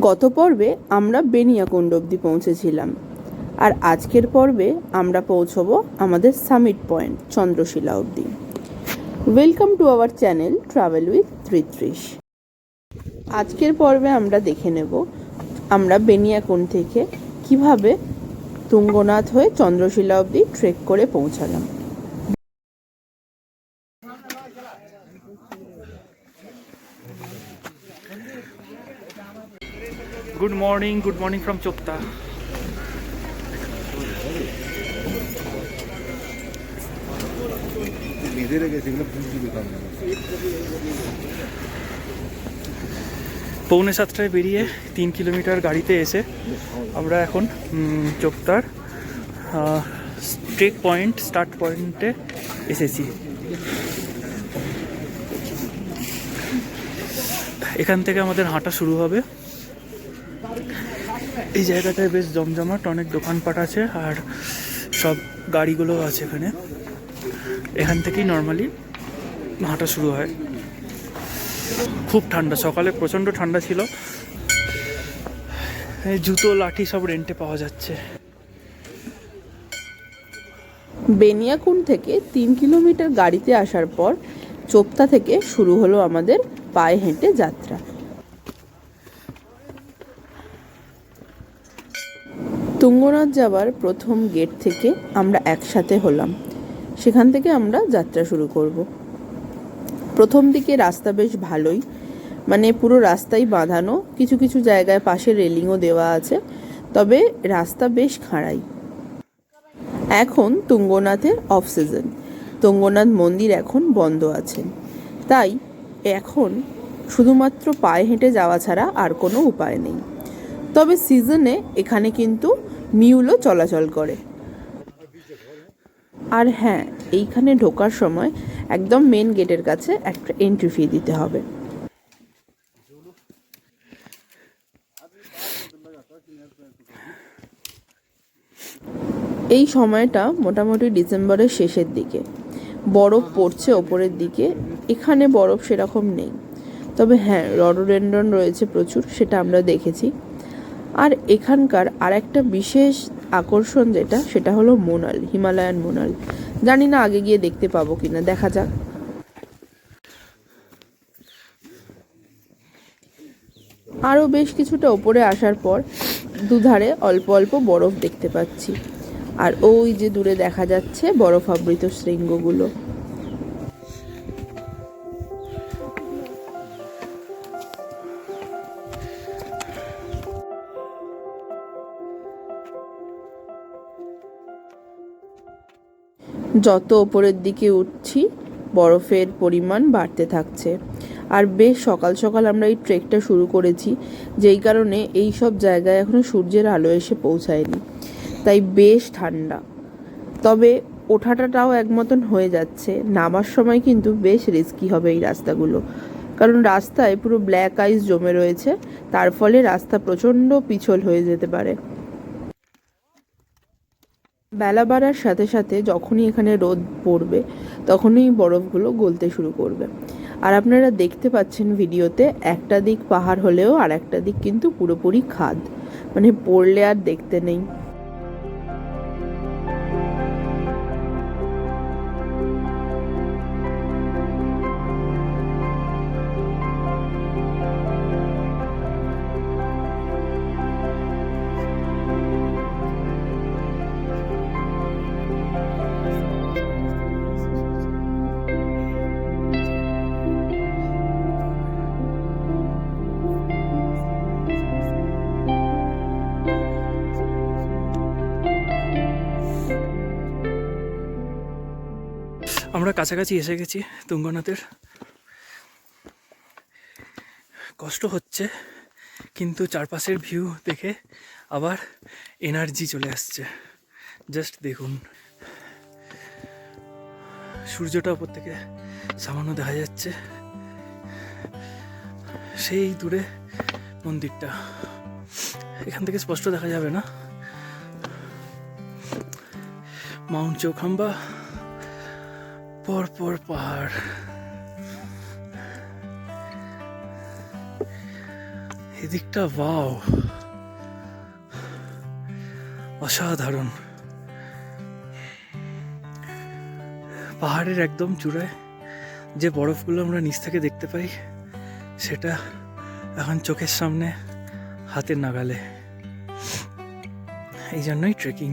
গত পর্বে আমরা বেনিয়াকুণ্ড অবধি পৌঁছেছিলাম, আর আজকের পর্বে আমরা পৌঁছবো আমাদের সামিট পয়েন্ট চন্দ্রশিলা অবধি। Welcome to our channel travel with Tritrish. আজকের পর্বে আমরা দেখে নেব আমরা বেনিয়াকুণ্ড থেকে কিভাবে তুঙ্গনাথ হয়ে চন্দ্রশিলা অবধি ট্রেক করে পৌঁছালাম। Good morning from Chopta. পৌনে 7টায় বেরিয়ে 3 কিলোমিটার গাড়িতে এসে আমরা এখন চোপতার স্টার্ট পয়েন্টে এসেছি। এখান থেকে আমাদের হাঁটা শুরু হবে। এই জায়গাটায় বেশ জমজমাট, অনেক দোকানপাট আছে আর সব গাড়িগুলো আছে এখানে। এখান থেকেই নর্মালি হাঁটা শুরু হয়। খুব ঠান্ডা, সকালে প্রচণ্ড ঠান্ডা ছিল। জুতো লাঠি সব রেন্টে পাওয়া যাচ্ছে। বেনিয়াকুণ্ড থেকে 3 কিলোমিটার গাড়িতে আসার পর চোপতা থেকে শুরু হলো আমাদের পায়ে হেঁটে যাত্রা। তুঙ্গনাথ যাবার প্রথম গেট থেকে আমরা একসাথে হলাম, সেখান থেকে আমরা যাত্রা শুরু করব। প্রথম দিকে রাস্তা বেশ ভালোই, মানে পুরো রাস্তাই বাঁধানো, কিছু কিছু জায়গায় পাশে রেলিংও দেওয়া আছে, তবে রাস্তা বেশ খাড়াই। এখন তুঙ্গনাথের অফ সিজন, তুঙ্গনাথ মন্দির এখন বন্ধ আছে, তাই এখন শুধুমাত্র পায়ে হেঁটে যাওয়া ছাড়া আর কোনো উপায় নেই। তবে সিজনে এখানে কিন্তু মিউলও চলাচল করে। আর হ্যাঁ, এইখানে ঢোকার সময় একদম মেন গেটের কাছে একটা এন্ট্রি ফি দিতে হবে। এই সময়টা মোটামুটি ডিসেম্বরের শেষের দিকে, বরফ পড়ছে ওপরের দিকে। এখানে বরফ সেরকম নেই, তবে হ্যাঁ রডোডেনড্রন রয়েছে প্রচুর, সেটা আমরা দেখেছি। আর এখানকার আর একটা বিশেষ আকর্ষণ সেটা হলো মোনাল, হিমালয়ান মোনাল। জানি না আগে গিয়ে দেখতে পাবো কিনা, দেখা যাক। আরও বেশ কিছুটা ওপরে আসার পর দুধারে অল্প অল্প বরফ দেখতে পাচ্ছি, আর ওই যে দূরে দেখা যাচ্ছে বরফাবৃত শৃঙ্গগুলো। যত ওপরের দিকে উঠছি বরফের পরিমাণ বাড়তে থাকছে। আর বেশ সকাল সকাল আমরা এই ট্রেকটা শুরু করেছি, যেই কারণে এই সব জায়গায় এখনও সূর্যের আলো এসে পৌঁছায়নি, তাই বেশ ঠান্ডা। তবে ওঠাটাও এক মতন হয়ে যাচ্ছে। নামার সময় কিন্তু বেশ রিস্কি হবে এই রাস্তাগুলো, কারণ রাস্তায় পুরো ব্ল্যাক আইস জমে রয়েছে, তার ফলে রাস্তা প্রচণ্ড পিছল হয়ে যেতে পারে। বেলা বাড়ার সাথে সাথে যখনই এখানে রোদ পড়বে তখনই বরফগুলো গলতে শুরু করবে। আর আপনারা দেখতে পাচ্ছেন ভিডিওতে, একটা দিক পাহাড় হলেও আর একটা দিক কিন্তু পুরোপুরি খাদ, মানে পড়লে আর দেখতে নেই। আমরা কাছাকাছি এসে গেছি তুঙ্গনাথের। কষ্ট হচ্ছে, কিন্তু চারপাশের ভিউ দেখে আবার এনার্জি চলে আসছে। জাস্ট দেখুন, সূর্যটা উপর থেকে সামান্য দেখা যাচ্ছে, সেই দূরে মন্দিরটা এখান থেকে স্পষ্ট দেখা যাবে না। মাউন্ট চৌখাম্বা, পরপর পাহাড়, এদিকটা ওয়াও, অসাধারণ। পাহাড়ের একদম চূড়ায় যে বরফগুলো আমরা নিচ থেকে দেখতে পাই, সেটা এখন চোখের সামনে, হাতের নাগালে। এই জন্যই ট্রেকিং।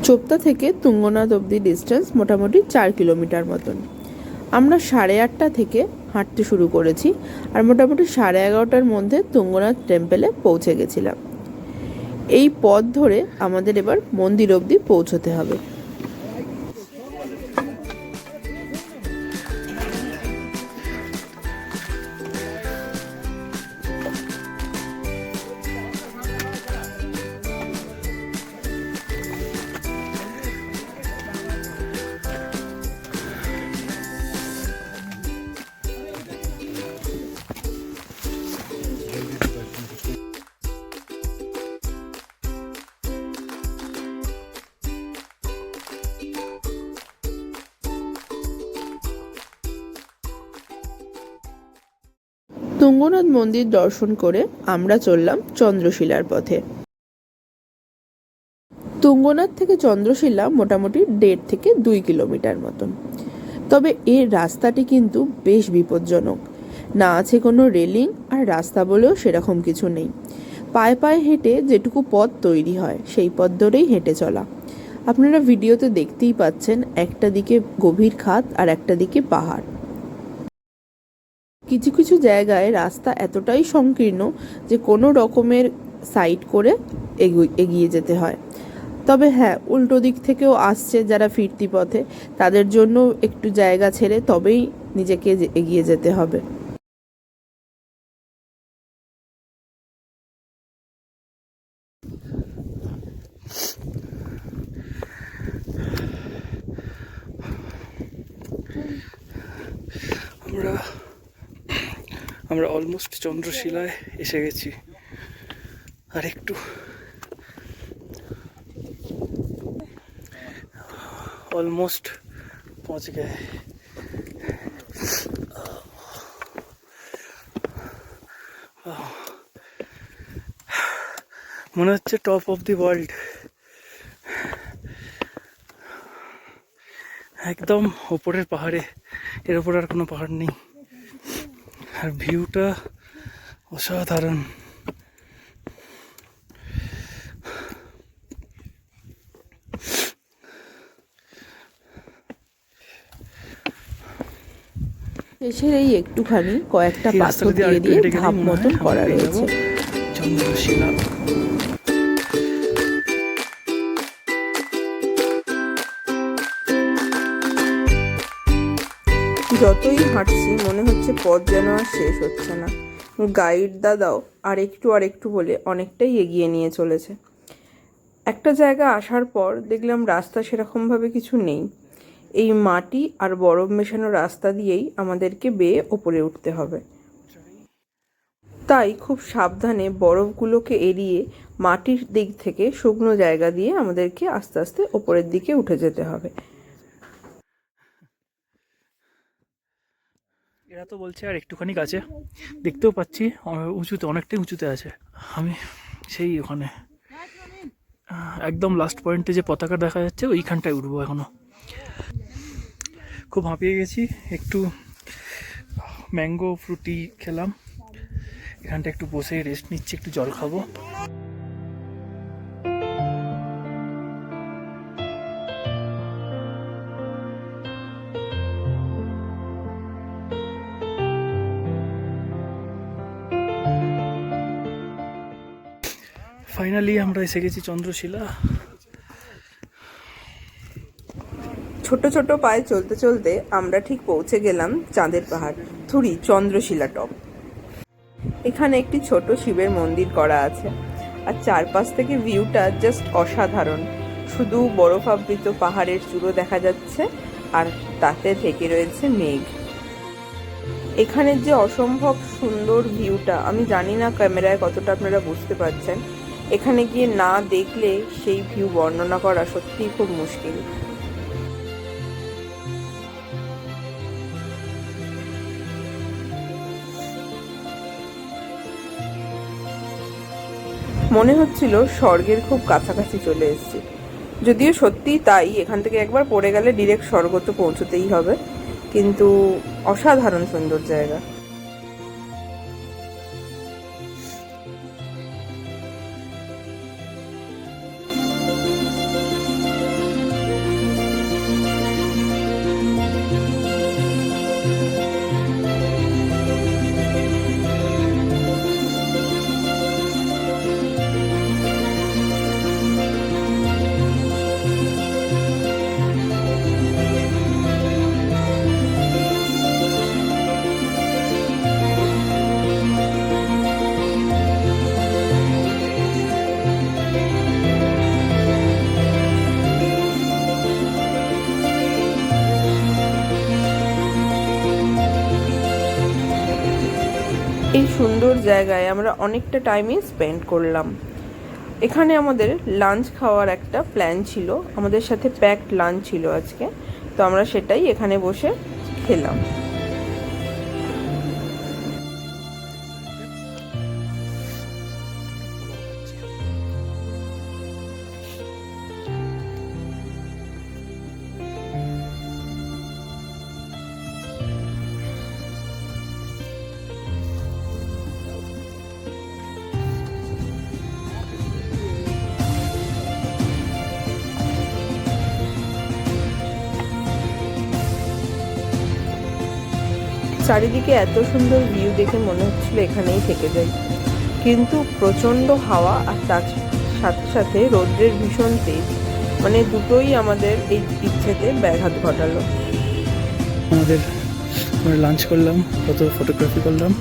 চোপতা থেকে তুঙ্গনাথ অবধি ডিস্টেন্স মোটামুটি 4 কিলোমিটার মতন। আমরা 8:30 থেকে হাঁটতে শুরু করেছি, আর মোটামুটি 11:30টার মধ্যে তুঙ্গনাথ টেম্পেলে পৌঁছে গেছিলাম। এই পথ ধরে আমাদের এবার মন্দির অবধি পৌঁছতে হবে। তুঙ্গনাথ মন্দির দর্শন করে আমরা চললাম চন্দ্রশিলার পথে। তুঙ্গনাথ থেকে চন্দ্রশিলা মোটামুটি 1.5 থেকে 2 কিলোমিটার মতন। তবে এর রাস্তাটি কিন্তু বেশ বিপজ্জনক। না আছে কোনো রেলিং, আর রাস্তা বলেও সেরকম কিছু নেই। পায়ে পায়ে হেঁটে যেটুকু পথ তৈরি হয় সেই পথ ধরেই হেঁটে চলা। আপনারা ভিডিওতে দেখতেই পাচ্ছেন, একটা দিকে গভীর খাদ আর একটা দিকে পাহাড়। কিছু কিছু জায়গায় রাস্তা এতটাই সংকীর্ণ যে কোনো রকমের সাইড করে এগিয়ে যেতে হয়। তবে হ্যাঁ, উল্টো দিক থেকেও আসছে যারা ফিরতি পথে, তাদের জন্য একটু জায়গা ছেড়ে তবেই নিজেকে এগিয়ে যেতে হবে। আমরা অলমোস্ট চন্দ্রশিলায় এসে গেছি। আর একটু অলমোস্ট পৌঁছে গে। মনে হচ্ছে টপ অফ দি ওয়ার্ল্ড। একদম ওপরের পাহাড়ে, এর ওপর আর কোনো পাহাড় নেই। আর ভিউটা অসাধারণ। শেষের এই একটুখানি কয়েকটা পাথর দিয়ে দিয়ে ধাপ মতন করা রয়েছে। চন্দ্রশিলা যতই হাঁটছি মনে হচ্ছে পথ যেন আর শেষ হচ্ছে না। গাইড দাদাও আর একটু বলে অনেকটাই এগিয়ে নিয়ে চলেছে। একটা জায়গা আসার পর দেখলাম রাস্তা সেরকমভাবে কিছু নেই। এই মাটি আর বরফ মেশানো রাস্তা দিয়েই আমাদেরকে বেয়ে ওপরে উঠতে হবে। তাই খুব সাবধানে বরফগুলোকে এড়িয়ে মাটির দিক থেকে শুকনো জায়গা দিয়ে আমাদেরকে আস্তে আস্তে ওপরের দিকে উঠে যেতে হবে। এরা তো বলছে আর একটুখানি কাছে, দেখতেও পাচ্ছি উঁচুতে, অনেকটাই উঁচুতে আছে। আমি সেই ওখানে একদম লাস্ট পয়েন্টে যে পতাকা দেখা যাচ্ছে ওইখানটায় উঠবো এখনো। খুব হাঁপিয়ে গেছি। একটু ম্যাঙ্গো ফ্রুটি খেলাম, এখানটা একটু বসে রেস্ট নিচ্ছি, একটু জল খাবো। ফাইনালি আমরা এসে গেছি চন্দ্রশিলা। ছোট ছোট পায়ে চলতে চলতে আমরা ঠিক পৌঁছে গেলাম চাঁদের পাহাড়, চন্দ্রশিলা টপ। এখানে একটি ছোট শিবের মন্দির করা আছে, আর চারপাশ থেকে ভিউটা জাস্ট অসাধারণ। শুধু বরফাবৃত পাহাড়ের চূড়ো দেখা যাচ্ছে, আর তাতে ঢেকে রয়েছে মেঘ। এখানের যে অসম্ভব সুন্দর ভিউটা, আমি জানি না ক্যামেরায় কতটা আপনারা বুঝতে পারছেন, এখানে গিয়ে না দেখলে সেই ভিউ বর্ণনা করা সত্যিই খুব মুশকিল। মনে হচ্ছিল স্বর্গের খুব কাছাকাছি চলে এসেছি, যদিও সত্যিই তাই। এখান থেকে একবার পড়ে গেলে ডিরেক্ট স্বর্গ তো পৌঁছতেই হবে, কিন্তু অসাধারণ সুন্দর জায়গা। এই সুন্দর জায়গায় আমরা অনেকটা টাইমই স্পেন্ড করলাম। এখানে আমাদের লাঞ্চ খাওয়ার একটা প্ল্যান ছিল, আমাদের সাথে প্যাকড লাঞ্চ ছিল আজকে, তো আমরা সেটাই এখানে বসে খেলাম। চারিদিকে এত সুন্দর ভিউ দেখে মনে হচ্ছিল এখানেই থেকে যাই, কিন্তু প্রচণ্ড হাওয়া আর তার সাথে সাথে রৌদ্রের ভীষণ তেজ, মানে দুটোই আমাদের এই ইচ্ছেতে ব্যাঘাত ঘটালো। আমরা লাঞ্চ করলাম, কত ফটোগ্রাফি করলাম,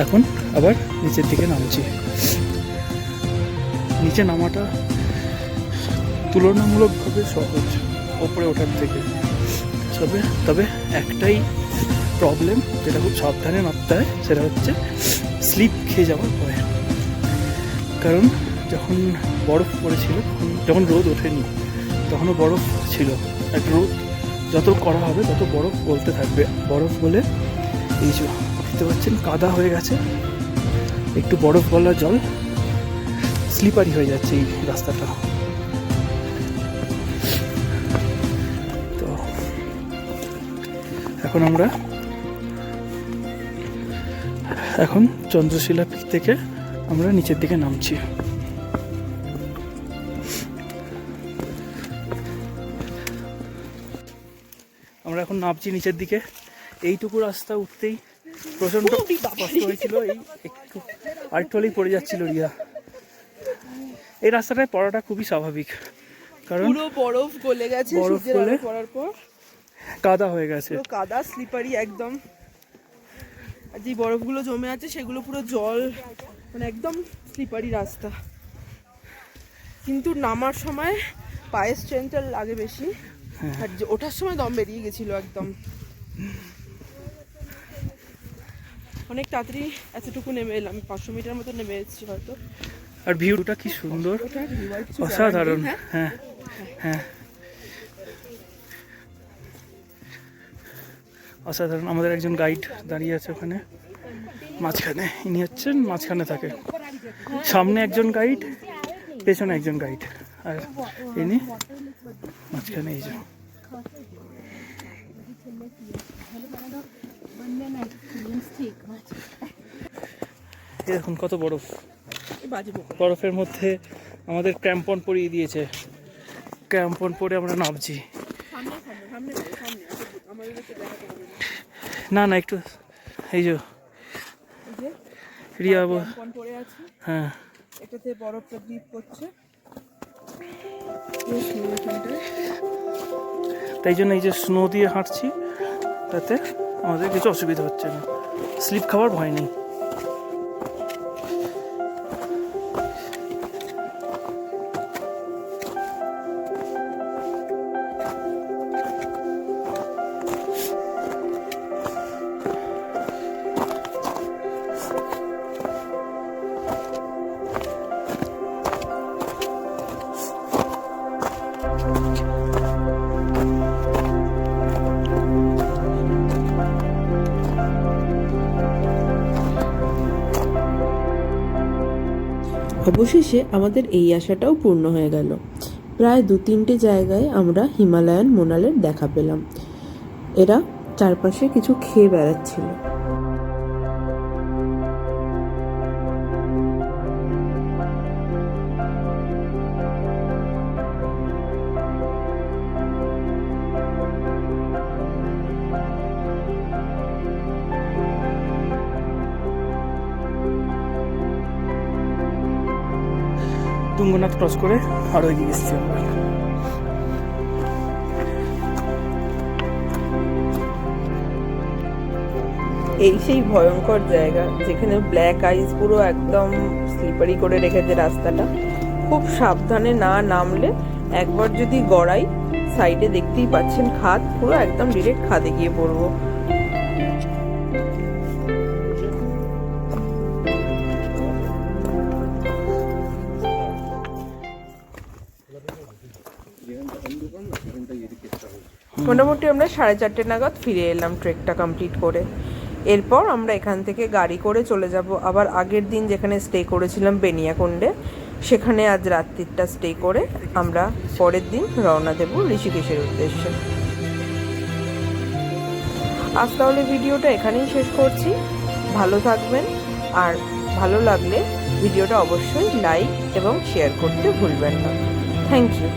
এখন আবার নিচের দিকে নামছি। নিচে নামাটা তুলনামূলকভাবে সহজ ওপরে ওঠার থেকে, তবে একটাই প্রবলেম, যেটা খুব সাবধানে নামতে হয়, সেটা হচ্ছে স্লিপ খেয়ে যাওয়ার ভয়। কারণ যখন বরফ পড়েছিল, যখন রোদ ওঠেনি তখনও বরফ ছিল, আর রোদ যত করা হবে তত বরফ গলতে থাকবে। বরফ বলে এই যে দেখতে পাচ্ছেন কাদা হয়ে গেছে, একটু বরফ গলা জল, স্লিপারি হয়ে যাচ্ছে এই রাস্তাটা। তো এখন চন্দ্রশিলা পিক থেকে আমরা নিচের দিকে নামছি। আমরা এখন নামছি নিচের দিকে। এইটুকু রাস্তা উঠতেই প্রচণ্ড কষ্ট হয়েছিল, এই একটু আরেকটু হলেই পড়ে যাচ্ছিল রিয়া। এই রাস্তাটায় পড়াটা খুবই স্বাভাবিক, কারণ পুরো বরফ গলে গেছে, বরফ গলে পড়ার পর কাদা হয়ে গেছে, কাদা স্লিপারি একদম। আর যে বরফগুলো জমে আছে সেগুলো পুরো জল, মানে একদম স্লিপারি রাস্তা। কিন্তু নামার সময় পায়ের স্ট্রেংথটা লাগে বেশি, আর যে ওঠার সময় দম বেরিয়ে গেছিল একদম। অনেক তাড়াতাড়ি এতটুকু নেমে এলাম, 500 মিটার মতো নেমে এসেছি হয়তো। আর ভিউটা কি সুন্দর, অসাধারণ। হ্যাঁ হ্যাঁ, অসাধারণ। আমাদের একজন গাইড দাঁড়িয়ে আছে ওখানে মাঝখানে, ইনি হচ্ছেন মাঝখানে থাকে, সামনে একজন গাইড, পেছনে একজন গাইড, আর ইনি মাঝখানে। এই যে দেখুন কত বরফ, বরফের মধ্যে আমাদের ক্র্যাম্পন পরিয়ে দিয়েছে, ক্র্যাম্পন পরে আমরা নামছি। না না, একটু এই যে রিয়া, হ্যাঁ এটাতে বরফটা ডিপ করছে, তাই জন্য এই যে স্নো দিয়ে হাঁটছি, তাতে আমাদের কিছু অসুবিধা হচ্ছে না, স্লিপ খাওয়ার ভয় নেই। অবশেষে আমাদের এই আশাটাও পূর্ণ হয়ে গেল। প্রায় 2-3টে জায়গায় আমরা হিমালয়ান মোনালের দেখা পেলাম। এরা চারপাশে কিছু খেয়ে বেড়াচ্ছিল। তুঙ্গনাথ ক্রস করে আরও এগিয়ে গেছি আমরা। এই সেই ভয়ঙ্কর জায়গা যেখানে ব্ল্যাক আইস পুরো একদম স্লিপারি করে রেখেছে রাস্তাটা। খুব সাবধানে না নামলে একবার যদি গড়াই, সাইডে দেখতেই পাচ্ছেন খাদ, পুরো একদম ডিরেক্ট খাদে গিয়ে পড়বো। মোটামুটি আমরা 4:30 নাগাদ ফিরে এলাম ট্রেকটা কমপ্লিট করে। এরপর আমরা এখান থেকে গাড়ি করে চলে যাব আবার আগের দিন যেখানে স্টে করেছিলাম বেনিয়াকুণ্ডে, সেখানে আজ রাত্রিটা স্টে করে আমরা পরের দিন রওনা দেব ঋষিকেশের উদ্দেশ্যে। আজ তাহলে ভিডিওটা এখানেই শেষ করছি। ভালো থাকবেন, আর ভালো লাগলে ভিডিওটা অবশ্যই লাইক এবং শেয়ার করতে ভুলবেন না। Thank you.